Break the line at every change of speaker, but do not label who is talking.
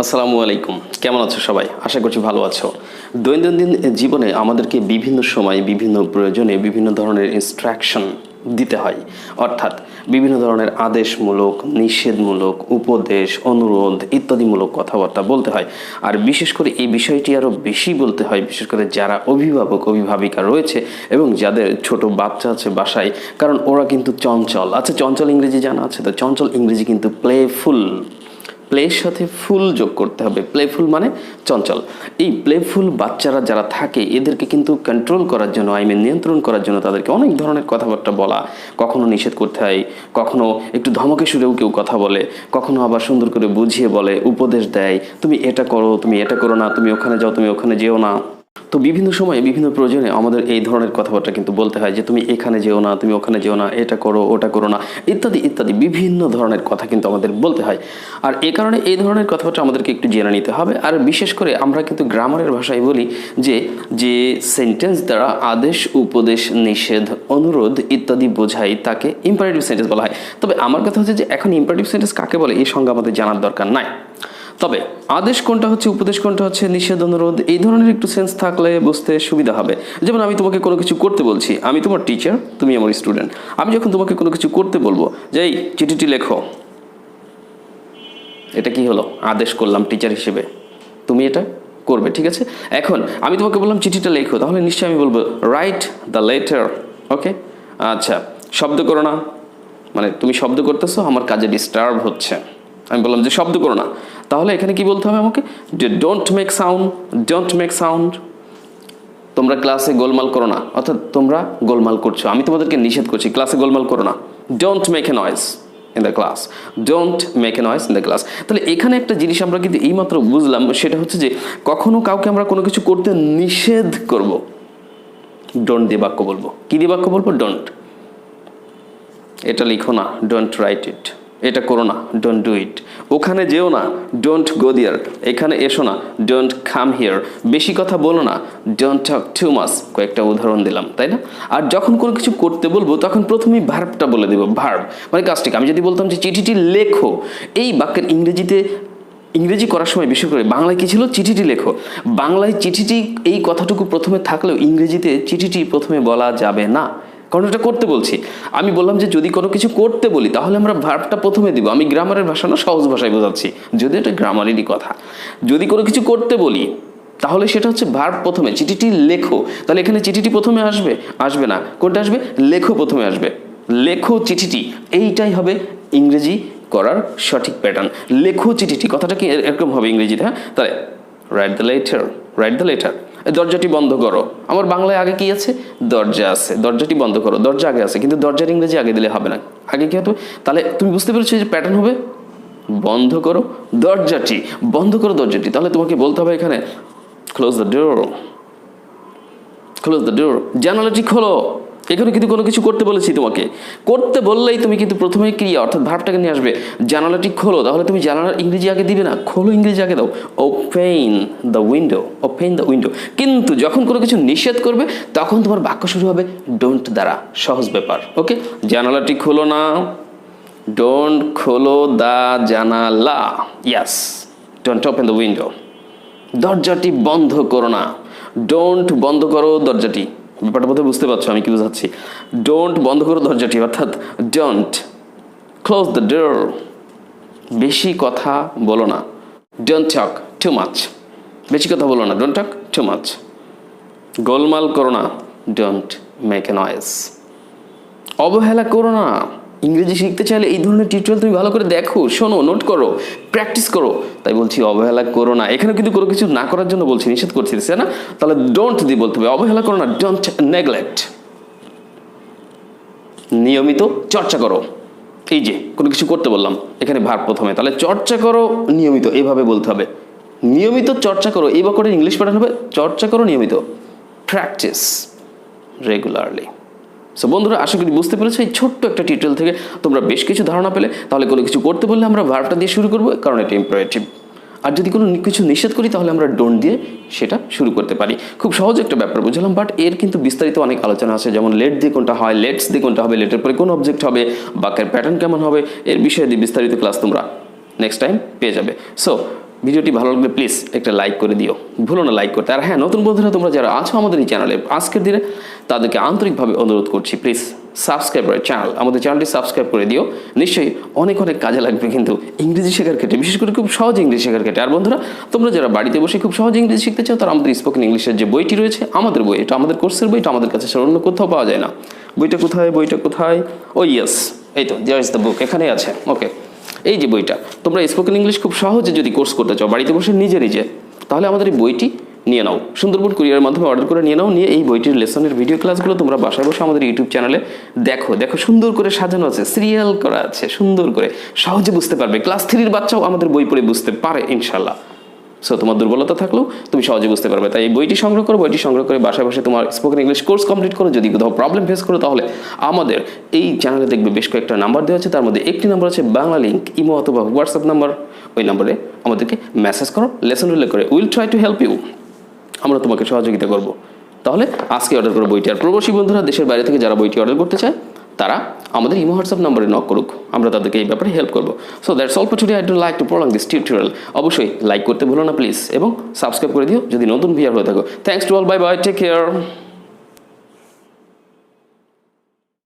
আসসালামু আলাইকুম। কেমন আছো সবাই? আশা করছি ভালো আছো। দৈনন্দিন জীবনে আমাদেরকে বিভিন্ন সময় বিভিন্ন প্রয়োজনে বিভিন্ন ধরনের ইনস্ট্রাকশন দিতে হয়, অর্থাৎ বিভিন্ন ধরনের আদেশমূলক, নিষেধমূলক, উপদেশ, অনুরোধ ইত্যাদিমূলক কথাবার্তা বলতে হয়। আর বিশেষ করে এই বিষয়টি আরও বেশি বলতে হয় বিশেষ করে যারা অভিভাবক অভিভাবিকা রয়েছে এবং যাদের ছোট বাচ্চা আছে বাসায়, কারণ ওরা কিন্তু চঞ্চল। আচ্ছা, চঞ্চল ইংরেজি জানা আছে তো? চঞ্চল ইংরেজি কিন্তু প্লেফুল। প্লের সাথে ফুল যোগ করতে হবে। প্লেফুল মানে চঞ্চল। এই প্লেফুল বাচ্চারা যারা থাকে এদেরকে কিন্তু কন্ট্রোল করার জন্য, নিয়ন্ত্রণ করার জন্য তাদেরকে অনেক ধরনের কথাবার্তা বলা, কখনো নিষেধ করতে হয়, কখনো একটু ধমকে সুরেও কেউ কথা বলে, কখনো আবার সুন্দর করে বুঝিয়ে বলে, উপদেশ দেয়, তুমি এটা করো, তুমি এটা করো না, তুমি ওখানে যাও, তুমি ওখানে যেও না। তো বিভিন্ন সময়ে বিভিন্ন প্রয়োজনে আমাদের এই ধরনের কথাবার্তা কিন্তু বলতে হয় যে তুমি এখানে যেও না, তুমি ওখানে যেও না, এটা করো, ওটা করো না, ইত্যাদি ইত্যাদি বিভিন্ন ধরনের কথা কিন্তু আমাদের বলতে হয়। আর এই কারণে এই ধরনের কথাবার্তা আমাদেরকে একটু জেনে নিতে হবে। আর বিশেষ করে আমরা কিন্তু গ্রামারের ভাষায় বলি যে যে সেন্টেন্স দ্বারা আদেশ, উপদেশ, নিষেধ, অনুরোধ ইত্যাদি বোঝায় তাকে ইম্পারেটিভ সেন্টেন্স বলা হয়। তবে আমার কথা হচ্ছে যে এখন ইম্পারেটিভ সেন্টেন্স কাকে বলে এই সংজ্ঞা আমাদের জানার দরকার নাই। তবে আদেশ কোনটা হচ্ছে, উপদেশ কোনটা হচ্ছে, নিষেধ, অনুরোধ এই ধরনের একটু সেন্স থাকলে বুঝতে সুবিধা হবে। যেমন আমি তোমাকে কোনো কিছু করতে বলছি, আমি তোমার টিচার, তুমি আমার স্টুডেন্ট। আমি যখন তোমাকে কোনো কিছু করতে বলবো যে এই চিঠিটি লেখো, এটা কি হলো? আদেশ করলাম টিচার হিসেবে, তুমি এটা করবে, ঠিক আছে? এখন আমি তোমাকে বললাম চিঠিটা লেখো, তাহলে নিশ্চয়ই আমি বলবো রাইট দ্য লেটার। ওকে, আচ্ছা, শব্দ করো না, মানে তুমি শব্দ করতেছো, আমার কাজে ডিস্টার্ব হচ্ছে। আমি বললাম যে শব্দ করো না, তাহলে এখানে কি বলতে হবে আমাকে? Don't make sound, don't make sound. তোমরা ক্লাসে গোলমাল করো না, অর্থাৎ তোমরা গোলমাল করছো, আমি তোমাদেরকে নিষেধ করছি ক্লাসে গোলমাল করো না। Don't make a noise in the class, don't make a noise in the class. তাহলে এখানে একটা জিনিস আমরা কিন্তু এইমাত্র বুঝলাম, সেটা হচ্ছে যে কখনো কাউকে আমরা কোনো কিছু করতে নিষেধ করব, ডোন্ট দিয়ে বাক্য বলবো। কি দিয়ে বাক্য বলবো? ডোন্ট। এটা লিখো না, ডোন্ট রাইট ইট। এটা করো না, ডোন্ট ডু ইট। ওখানে যেও না, ডোন্ট গো দিয়ার। এখানে এসো না, ডোন্ট কাম হিয়ার। বেশি কথা বলো না, ডোন্ট টক টু মাচ। কয়েকটা উদাহরণ দিলাম, তাই না? আর যখন কোনো কিছু করতে বলবো তখন প্রথমেই ভার্বটা বলে দেবো। ভার্ব মানে কাজটিকে। আমি যদি বলতাম যে চিঠিটি লেখো, এই বাক্যের ইংরেজি করার সময় বিশেষ করে বাংলায় কি ছিল? চিঠিটি লেখো। বাংলায় চিঠিটি এই কথাটুকু প্রথমে থাকলেও ইংরেজিতে চিঠিটি প্রথমে বলা যাবে না, কারণ এটা করতে বলছি। আমি বললাম যে যদি কোনো কিছু করতে বলি তাহলে আমরা ভার্বটা প্রথমে দিব। আমি গ্রামারের ভাষা না, সহজ ভাষায় বোঝাচ্ছি, যদি এটা গ্রামারেরই কথা। যদি কোনো কিছু করতে বলি তাহলে সেটা হচ্ছে ভার্ব প্রথমে। চিঠিটি লেখো, তাহলে এখানে চিঠিটি প্রথমে আসবে? আসবে না। কোনটা আসবে? লেখো প্রথমে আসবে। লেখো চিঠিটি, এইটাই হবে ইংরেজি করার সঠিক প্যাটার্ন। লেখো চিঠিটি কথাটা কি এরকম হবে ইংরেজিতে? হ্যাঁ, তাহলে write the letter, write the letter. দরজাটি বন্ধ করো, আমার বাংলায় আগে কি আছে? দরজা আছে। দরজাটি বন্ধ করো, দরজা আগে আছে, কিন্তু দরজার ইংরেজি আগে দিলে হবে না। আগে কি হতো? তাহলে তুমি বুঝতে পেরেছো যে প্যাটার্ন হবে বন্ধ করো দরজাটি, বন্ধ করো দরজাটি। তাহলে তোমাকে বলতে হবে এখানে close the door, close the door. জানালাটি খোলো। এখানে কিন্তু কোনো কিছু করতে বলেছি তোমাকে, করতে বললেই তুমি কিন্তু প্রথমে ক্রিয়া অর্থাৎ ভার্বটাকে নিয়ে আসবে। জানালাটি খোলো, তাহলে তুমি জানালার ইংরেজি আগে দিবে না, খোলো ইংরেজি আগে দাও। Open the window, open the window. কিন্তু যখন কোনো কিছু নিষেধ করবে তখন তোমার বাক্য শুরু হবে ডোন্ট দ্বারা। সহজ ব্যাপার। ওকে, জানালাটি খোলো না, ডোন্ট খোলো দা জানালা। ইয়াস, ডোন্ট ওপেন দ্য উইন্ডো। দরজাটি বন্ধ করো না, ডোন্ট বন্ধ করো দরজাটি। ব্যাপারটা বোধহয় বুঝতে পারছো আমি কি বোঝাচ্ছি। ডোন্ট বন্ধ করো দরজাটি, অর্থাৎ ডোন্ট ক্লোজ দ্য ডোর। বেশি কথা বলো না, ডোন্ট টক টু মাচ। বেশি কথা বলো না, ডোন্ট টক টু মাচ। গোলমাল করো না, ডোন্ট মেক এ নয়েজ। অবহেলা করো না। ইংরেজি শিখতে চাইলে এই ধরনের টিউটোরিয়াল তুমি ভালো করে দেখো, শোনো, নোট করো, প্র্যাকটিস করো। তাই বলছি অবহেলা করো না। এখানে কিন্তু কোনো কিছু না করার জন্য বলছি, নিষেধ করছি, তাই না? তাহলে ডোন্ট দিয়ে বলতে হবে, অবহেলা করো না, ডোন্ট নেগলেক্ট। নিয়মিত চর্চা করো। এই যে কোনো কিছু করতে বললাম, এখানে ভার্ব প্রথমে, তাহলে চর্চা করো নিয়মিত, এইভাবে বলতে হবে। নিয়মিত চর্চা করো, এই বাক্যটার ইংলিশ প্যাটার্ন হবে চর্চা করো নিয়মিত, প্র্যাকটিস রেগুলারলি। সো বন্ধুরা, আশা করি বুঝতে পেরেছো এই ছোট্ট একটা টিউটোরিয়াল থেকে তোমরা বেশ কিছু ধারণা পেলে। তাহলে কোনো কিছু করতে বললে আমরা ভার্বটা দিয়ে শুরু করবো, কারণ এটা ইম্পারেটিভ। আর যদি কোনো কিছু নিষেধ করি তাহলে আমরা ডোন্ট দিয়ে সেটা শুরু করতে পারি। খুব সহজ একটা ব্যাপার বুঝলাম, বাট এর কিন্তু বিস্তারিত অনেক আলোচনা আছে। যেমন লেট দিয়ে কোনটা হয়, লেটস দিয়ে কোনটা হবে, লেটের পরে কোন অবজেক্ট হবে, বাক্যের প্যাটার্ন কেমন হবে, এর বিষয়ে দিয়ে বিস্তারিত ক্লাস তোমরা নেক্সট টাইম পেয়ে যাবে। সো ভিডিওটি ভালো লাগলে প্লিজ একটা লাইক করে দিও, ভুলো না লাইক করতে। আর হ্যাঁ, নতুন বন্ধুরা তোমরা যারা আছো আমাদের এই চ্যানেলে আজকের দিনে, তাদেরকে আন্তরিকভাবে অনুরোধ করছি প্লিজ সাবস্ক্রাইব করে আমাদের চ্যানেলটি সাবস্ক্রাইব করে দিও। নিশ্চয়ই অনেক কাজে লাগবে কিন্তু ইংরেজি শেখার ক্ষেত্রে, বিশেষ করে খুব সহজ ইংরেজি শেখার ক্ষেত্রে। আর বন্ধুরা, তোমরা যারা বাড়িতে বসে খুব সহজ ইংরেজি শিখতে চাও, তারা আমাদের স্পোকেন ইংলিশের যে বইটি রয়েছে, আমাদের বই, এটা আমাদের কোর্সের বই, এটা আমাদের কাছে অন্য কোথাও পাওয়া যায় না। বইটা কোথায়? ও ইয়েস, এই তো, দেয়ার ইজ দ্য বুক, এখানেই আছে। ওকে, এই যে বইটা, তোমরা স্পোকেন ইংলিশ খুব সহজে যদি কোর্স করতে চাও বাড়িতে বসে নিজে, তাহলে আমাদের এই বইটি নিয়ে নাও, সুন্দরবন কুরিয়ারের মাধ্যমে অর্ডার করে নিয়ে নাও। নিয়ে এই বইটির লেসনের ভিডিও ক্লাসগুলো তোমরা বাসায় বসে আমাদের ইউটিউব চ্যানেলে দেখো, সুন্দর করে সাজানো আছে, সিরিয়াল করা আছে, সুন্দর করে সহজে বুঝতে পারবে। ক্লাস 3-র বাচ্চাও আমাদের বই পড়ে বুঝতে পারে ইনশাল্লাহ। সো তোমার দুর্বলতা থাকলেও তুমি সহজে বুঝতে পারবে। তাই এই বইটি সংগ্রহ করে বাসায় বসে তোমার স্পোকেন ইংলিশ কোর্স কমপ্লিট করো। যদি কোথাও প্রবলেম ফেস করো, তাহলে আমাদের এই চ্যানেলে দেখবে বেশ কয়েকটা নাম্বার দেওয়া আছে, তার মধ্যে একটি নাম্বার আছে বাংলা লিঙ্ক, ইমো অথবা হোয়াটসঅ্যাপ নাম্বার। ওই নাম্বারে আমাদেরকে মেসেজ করো, লেসন উল্লেখ করে, will try to help you, আমরা তোমাকে সহযোগিতা করব। তাহলে আজকে অর্ডার করো বইটি। আর প্রবাসী বন্ধুরা দেশের বাইরে থেকে যারা বইটি অর্ডার করতে চায়, তারা আমাদের ইমো হোয়াটসঅ্যাপ নাম্বারে নক করুক, আমরা তাদেরকে এই ব্যাপারে হেল্প করবো। So that's all for today. I don't like to prolong this tutorial. অবশ্যই লাইক করতে ভুলো না প্লিজ, এবং সাবস্ক্রাইব করে দিও যদি নতুন ভিউয়ার হয়ে থাকো। Thanks to all, bye bye, take care.